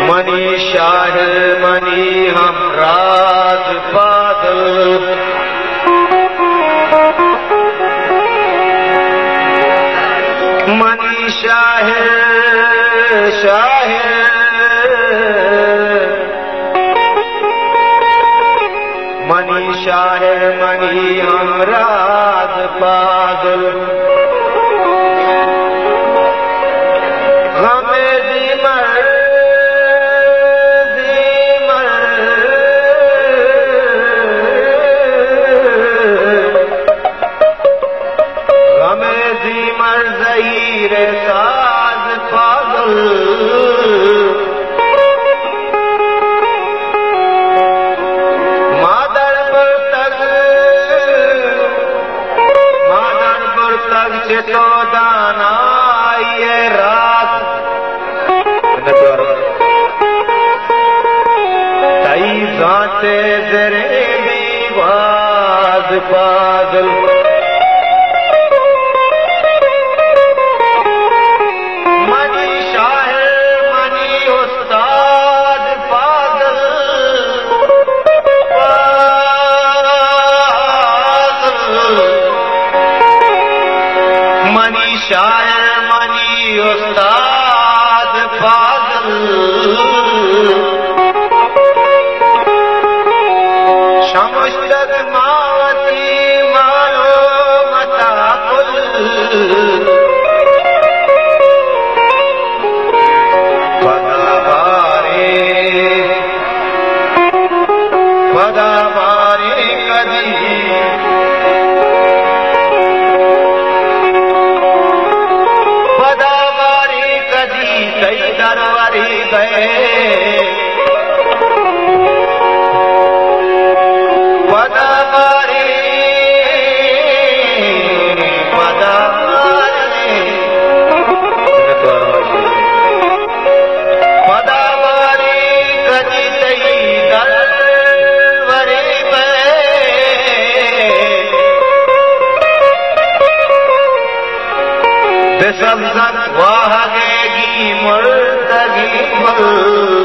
money शाहिर मनी हमराज बादल, मनी शाहिर शाहिर मनी शाहिर मनी हमराज बादल, गमे दीमर गमे दीमर ज़हीर साज पागल, तो दाना ये रात तई जाते जरे दीवाज बादल, मनी शाहिर मनी उस्ताद बादल, मनी शायर मनी उस्ताद फाज़ल, शमशद मावती मारो मताकुल, पदावारे कदी कई दरबारी गए, पदावारी पदावारी पदावारी कदी कई दरबारी गए, बेसब्ज़त वाह मुर्तगी बल